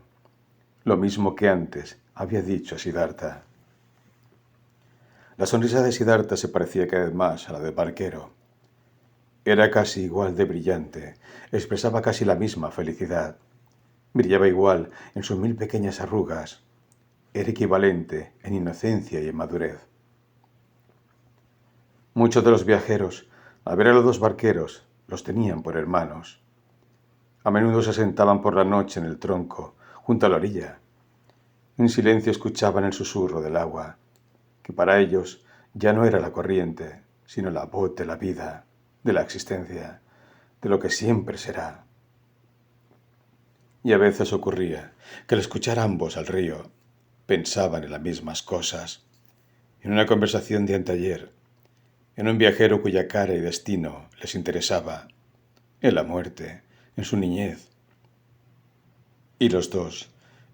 lo mismo que antes había dicho a Siddhartha. La sonrisa de Siddhartha se parecía cada vez más a la del barquero. Era casi igual de brillante, expresaba casi la misma felicidad. Brillaba igual en sus 1000 pequeñas arrugas. Era equivalente en inocencia y en madurez. Muchos de los viajeros, al ver a los dos barqueros, los tenían por hermanos. A menudo se sentaban por la noche en el tronco, junto a la orilla. En silencio escuchaban el susurro del agua, que para ellos ya no era la corriente, sino la voz de la vida, de la existencia, de lo que siempre será. Y a veces ocurría que al escuchar ambos al río, pensaban en las mismas cosas, en una conversación de anteayer, en un viajero cuya cara y destino les interesaba, en la muerte, en su niñez. Y los dos,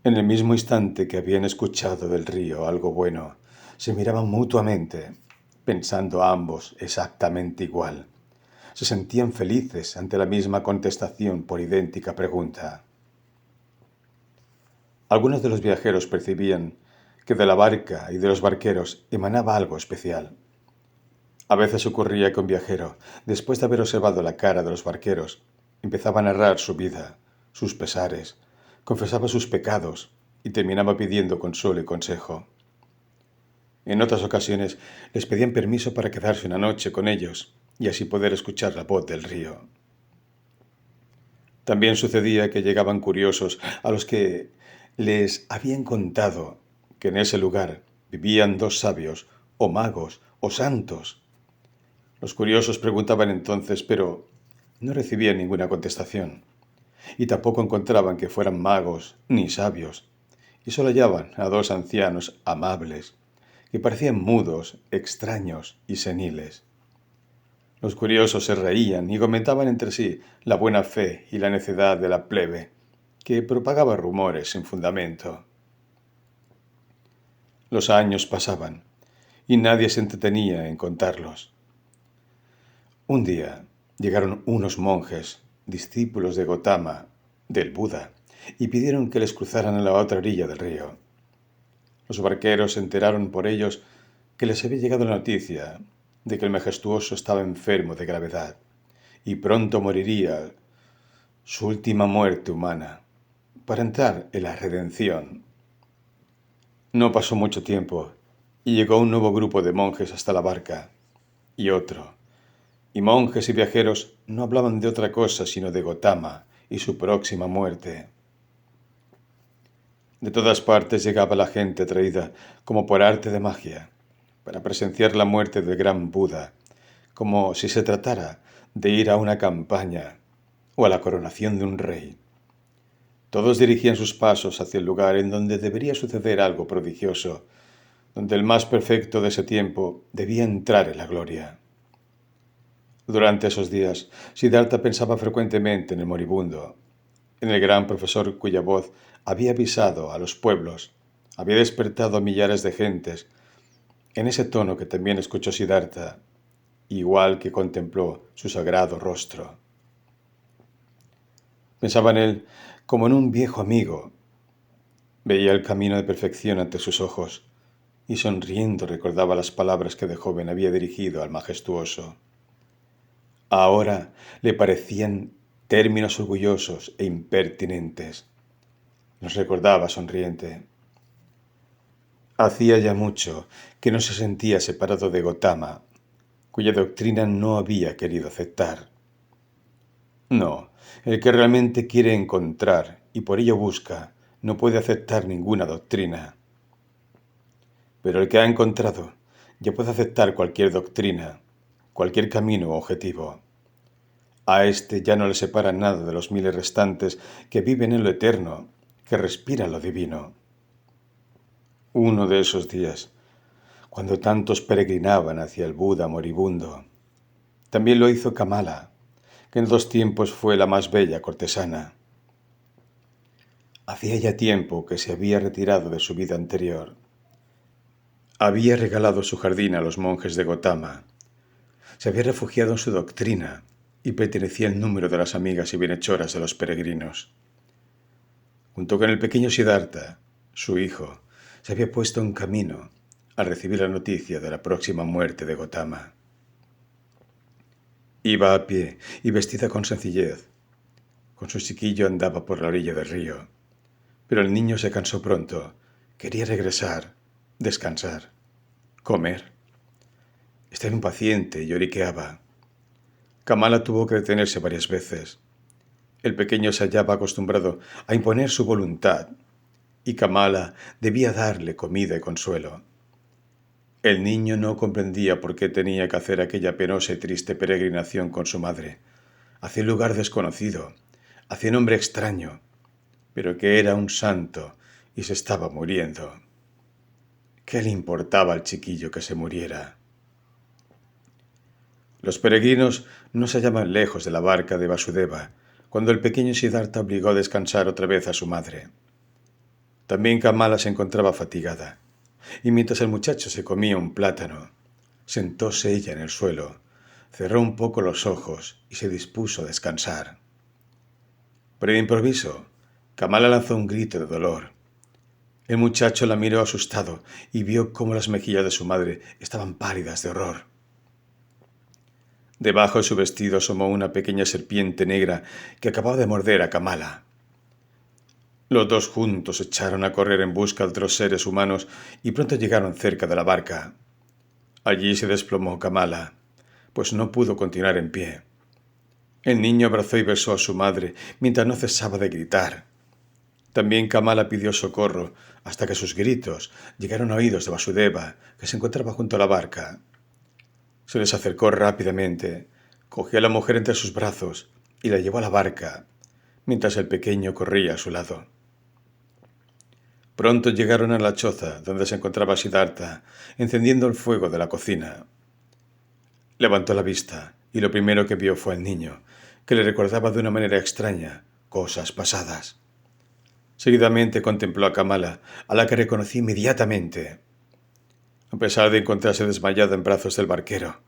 en el mismo instante que habían escuchado del río algo bueno, se miraban mutuamente, pensando ambos exactamente igual. Se sentían felices ante la misma contestación por idéntica pregunta. Algunos de los viajeros percibían que de la barca y de los barqueros emanaba algo especial. A veces ocurría que un viajero, después de haber observado la cara de los barqueros, empezaba a narrar su vida, sus pesares, confesaba sus pecados y terminaba pidiendo consuelo y consejo. En otras ocasiones les pedían permiso para quedarse una noche con ellos y así poder escuchar la voz del río. También sucedía que llegaban curiosos a los que les habían contado que en ese lugar vivían dos sabios, o magos, o santos. Los curiosos preguntaban entonces, pero no recibían ninguna contestación, y tampoco encontraban que fueran magos ni sabios, y solo hallaban a dos ancianos amables, que parecían mudos, extraños y seniles. Los curiosos se reían y comentaban entre sí la buena fe y la necedad de la plebe, que propagaba rumores sin fundamento. Los años pasaban, y nadie se entretenía en contarlos. Un día llegaron unos monjes, discípulos de Gotama, del Buda, y pidieron que les cruzaran a la otra orilla del río. Los barqueros se enteraron por ellos que les había llegado la noticia de que el majestuoso estaba enfermo de gravedad y pronto moriría su última muerte humana para entrar en la redención. No pasó mucho tiempo y llegó un nuevo grupo de monjes hasta la barca y otro, y monjes y viajeros no hablaban de otra cosa sino de Gotama y su próxima muerte. De todas partes llegaba la gente atraída, como por arte de magia, para presenciar la muerte del gran Buda, como si se tratara de ir a una campaña o a la coronación de un rey. Todos dirigían sus pasos hacia el lugar en donde debería suceder algo prodigioso, donde el más perfecto de ese tiempo debía entrar en la gloria. Durante esos días, Siddhartha pensaba frecuentemente en el moribundo, en el gran profesor cuya voz había avisado a los pueblos, había despertado a millares de gentes, en ese tono que también escuchó Siddhartha, igual que contempló su sagrado rostro. Pensaba en él como en un viejo amigo. Veía el camino de perfección ante sus ojos y sonriendo recordaba las palabras que de joven había dirigido al majestuoso. Ahora le parecían términos orgullosos e impertinentes. Los recordaba sonriente. Hacía ya mucho que no se sentía separado de Gotama, cuya doctrina no había querido aceptar. No, el que realmente quiere encontrar y por ello busca, no puede aceptar ninguna doctrina. Pero el que ha encontrado ya puede aceptar cualquier doctrina, cualquier camino o objetivo. A éste ya no le separa nada de los miles restantes que viven en lo eterno, que respiran lo divino. Uno de esos días, cuando tantos peregrinaban hacia el Buda moribundo, también lo hizo Kamala, que en 2 tiempos fue la más bella cortesana. Hacía ya tiempo que se había retirado de su vida anterior. Había regalado su jardín a los monjes de Gotama. Se había refugiado en su doctrina y pertenecía al número de las amigas y bienhechoras de los peregrinos. Junto con el pequeño Siddhartha, su hijo, se había puesto en camino al recibir la noticia de la próxima muerte de Gotama. Iba a pie y vestida con sencillez. Con su chiquillo andaba por la orilla del río. Pero el niño se cansó pronto. Quería regresar, descansar, comer. Estaba impaciente y lloriqueaba. Kamala tuvo que detenerse varias veces. El pequeño se hallaba acostumbrado a imponer su voluntad, y Kamala debía darle comida y consuelo. El niño no comprendía por qué tenía que hacer aquella penosa y triste peregrinación con su madre, hacia un lugar desconocido, hacia un hombre extraño, pero que era un santo y se estaba muriendo. ¿Qué le importaba al chiquillo que se muriera? Los peregrinos no se hallaban lejos de la barca de Vasudeva, cuando el pequeño Siddhartha obligó a descansar otra vez a su madre. También Kamala se encontraba fatigada, y mientras el muchacho se comía un plátano, sentóse ella en el suelo, cerró un poco los ojos y se dispuso a El muchacho la miró asustado y vio cómo las mejillas de su madre estaban pálidas de horror. Debajo de su vestido asomó una pequeña serpiente negra que acababa de morder a Kamala. Los dos juntos echaron a correr en busca de otros seres humanos y pronto llegaron cerca de la barca. Allí se desplomó Kamala, pues no pudo continuar en pie. El niño abrazó y besó a su madre mientras no cesaba de gritar. También Kamala pidió socorro hasta que sus gritos llegaron a oídos de Vasudeva, que se encontraba junto a la barca. Se les acercó rápidamente, cogió a la mujer entre sus brazos y la llevó a la barca, mientras el pequeño corría a su lado. Pronto llegaron a la choza donde se encontraba Siddhartha, encendiendo el fuego de la cocina. Levantó la vista y lo primero que vio fue al niño, que le recordaba de una manera extraña cosas pasadas. Seguidamente contempló a Kamala, a la que reconocí inmediatamente, a pesar de encontrarse desmayada en brazos del barquero.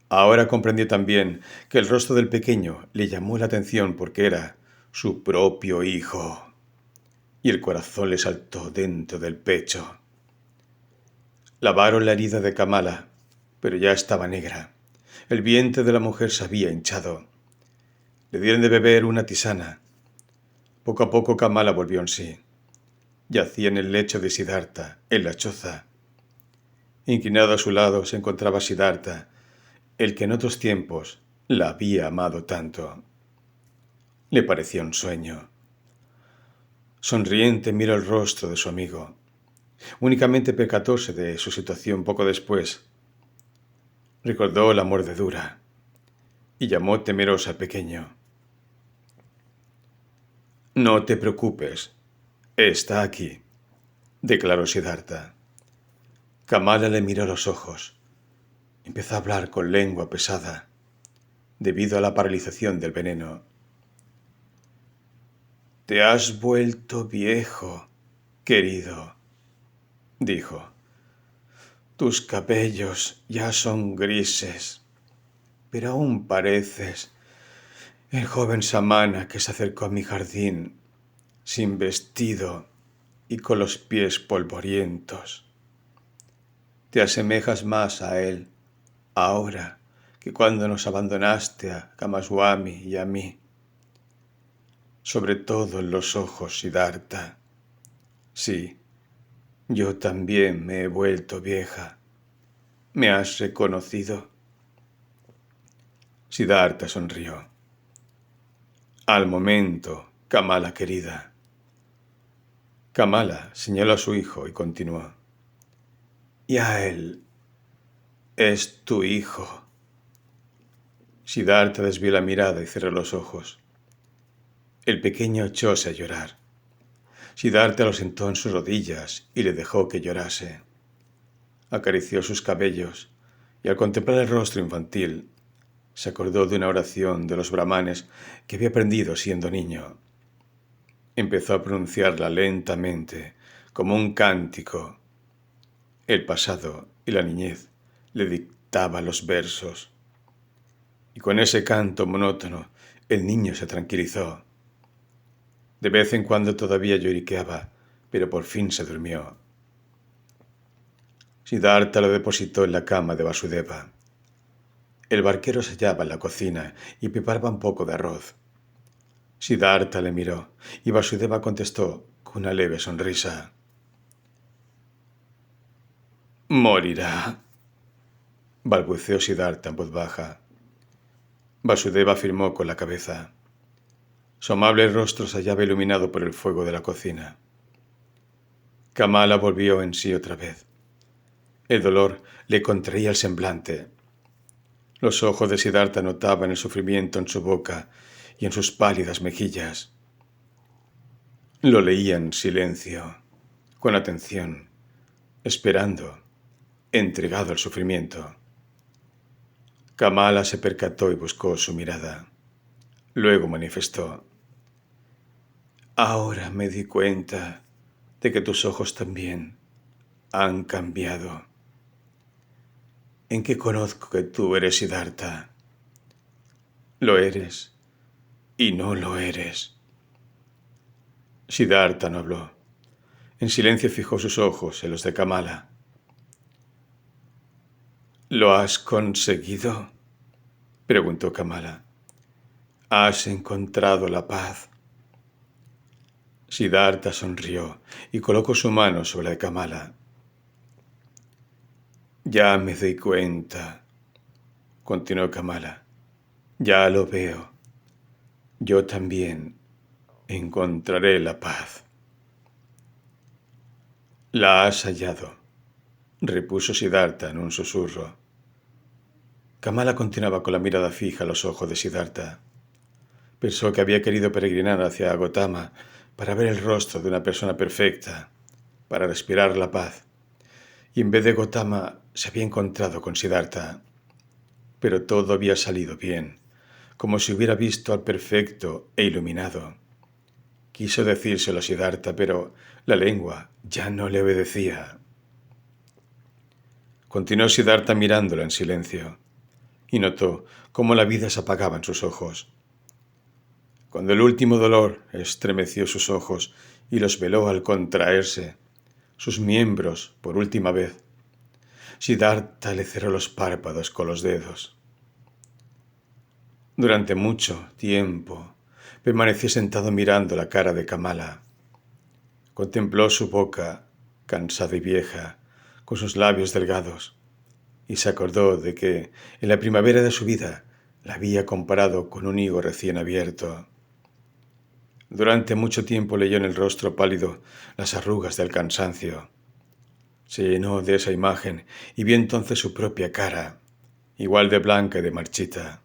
Ahora comprendió también que el rostro del pequeño le llamó la atención porque era su propio hijo, y el corazón le saltó dentro del pecho. Lavaron la herida de Kamala, pero ya estaba negra. El vientre de la mujer se había hinchado. Le dieron de beber una tisana. Poco a poco Kamala volvió en sí. Yacía en el lecho de Siddhartha, en la choza. Inclinado a su lado se encontraba Siddhartha, el que en otros tiempos la había amado tanto. Le parecía un sueño. Sonriente miró el rostro de su amigo. Únicamente percatóse de su situación poco después. Recordó la mordedura y llamó temeroso al pequeño. «No te preocupes, está aquí», declaró Siddhartha. Kamala le miró a los ojos. Empezó a hablar con lengua pesada, debido a la paralización del veneno. «Te has vuelto viejo, querido», dijo. «Tus cabellos ya son grises, pero aún pareces el joven samana que se acercó a mi jardín, sin vestido y con los pies polvorientos. Te asemejas más a él ahora que cuando nos abandonaste a Kamaswami y a mí. Sobre todo en los ojos, Siddhartha. Sí, yo también me he vuelto vieja. ¿Me has reconocido?» Siddhartha sonrió. «Al momento, Kamala querida». Kamala señaló a su hijo y continuó. «Y a él. Es tu hijo». Siddhartha desvió la mirada y cerró los ojos. El pequeño echóse a llorar. Siddhartha lo sentó en sus rodillas y le dejó que llorase. Acarició sus cabellos y al contemplar el rostro infantil, se acordó de una oración de los brahmanes que había aprendido siendo niño. Empezó a pronunciarla lentamente, como un cántico. El pasado y la niñez le dictaban los versos. Y con ese canto monótono, el niño se tranquilizó. De vez en cuando todavía lloriqueaba, pero por fin se durmió. Siddhartha lo depositó en la cama de Vasudeva. El barquero se hallaba en la cocina y preparaba un poco de arroz. Siddhartha le miró y Vasudeva contestó con una leve sonrisa. «Morirá», balbuceó Siddhartha en voz baja. Vasudeva afirmó con la cabeza. Su amable rostro se hallaba iluminado por el fuego de la cocina. Kamala volvió en sí otra vez. El dolor le contraía el semblante. Los ojos de Siddhartha notaban el sufrimiento en su boca y en sus pálidas mejillas. Lo leía en silencio, con atención, esperando, entregado al sufrimiento. Kamala se percató y buscó su mirada. Luego manifestó. «Ahora me di cuenta de que tus ojos también han cambiado. ¿En qué conozco que tú eres Siddhartha? Lo eres y no lo eres». Siddhartha no habló. En silencio fijó sus ojos en los de Kamala. ¿Lo has conseguido?, preguntó Kamala. ¿Has encontrado la paz? Siddhartha sonrió y colocó su mano sobre la de Kamala. Ya me doy cuenta, continuó Kamala. Ya lo veo. Yo también encontraré la paz. La has hallado, repuso Siddhartha en un susurro. Kamala continuaba con la mirada fija a los ojos de Siddhartha. Pensó que había querido peregrinar hacia Gotama para ver el rostro de una persona perfecta, para respirar la paz, y en vez de Gotama se había encontrado con Siddhartha. Pero todo había salido bien, como si hubiera visto al perfecto e iluminado. Quiso decírselo a Siddhartha, pero la lengua ya no le obedecía. Continuó Siddhartha mirándola en silencio, y notó cómo la vida se apagaba en sus ojos. Cuando el último dolor estremeció sus ojos y los veló al contraerse, sus miembros por última vez, Siddhartha le cerró los párpados con los dedos. Durante mucho tiempo permaneció sentado mirando la cara de Kamala. Contempló su boca, cansada y vieja, con sus labios delgados, y se acordó de que en la primavera de su vida la había comparado con un higo recién abierto. Durante mucho tiempo leyó en el rostro pálido las arrugas del cansancio. Se llenó de esa imagen y vio entonces su propia cara, igual de blanca y de marchita.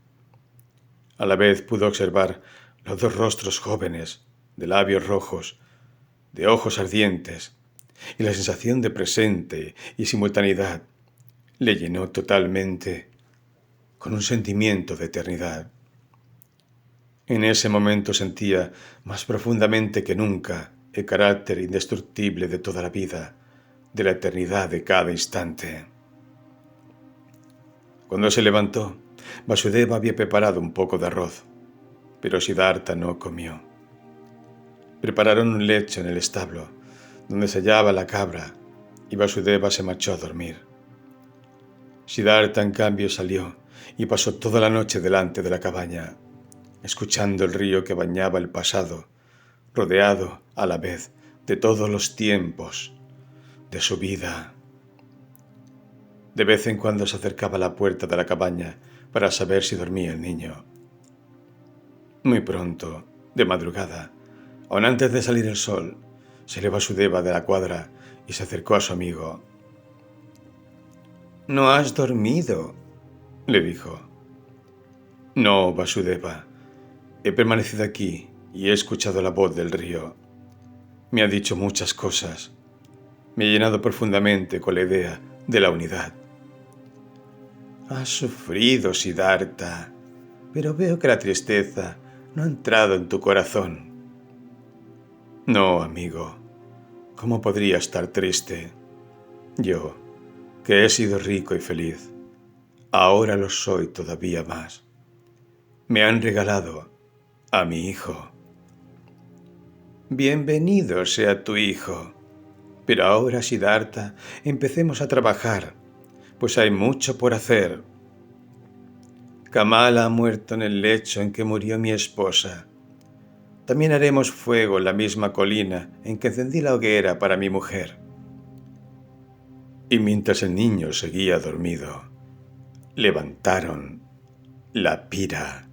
A la vez pudo observar los dos rostros jóvenes, de labios rojos, de ojos ardientes, y la sensación de presente y simultaneidad le llenó totalmente con un sentimiento de eternidad. En ese momento sentía más profundamente que nunca el carácter indestructible de toda la vida, de la eternidad de cada instante. Cuando se levantó, Vasudeva había preparado un poco de arroz, pero Siddhartha no comió. Prepararon un lecho en el establo, donde se hallaba la cabra, y Vasudeva se marchó a dormir. Siddhartha, en cambio, salió y pasó toda la noche delante de la cabaña, escuchando el río que bañaba el pasado, rodeado a la vez de todos los tiempos de su vida. De vez en cuando se acercaba a la puerta de la cabaña para saber si dormía el niño. Muy pronto, de madrugada, aun antes de salir el sol, salió Vasudeva de la cuadra y se acercó a su amigo. «¿No has dormido?», le dijo. «No, Vasudeva. He permanecido aquí y he escuchado la voz del río. Me ha dicho muchas cosas. Me he llenado profundamente con la idea de la unidad». «Has sufrido, Siddhartha, pero veo que la tristeza no ha entrado en tu corazón». «No, amigo. ¿Cómo podría estar triste? Yo, que he sido rico y feliz, ahora lo soy todavía más. Me han regalado a mi hijo». «Bienvenido sea tu hijo. Pero ahora, Siddhartha, empecemos a trabajar, pues hay mucho por hacer. Kamala ha muerto en el lecho en que murió mi esposa. También haremos fuego en la misma colina en que encendí la hoguera para mi mujer». Y mientras el niño seguía dormido, levantaron la pira.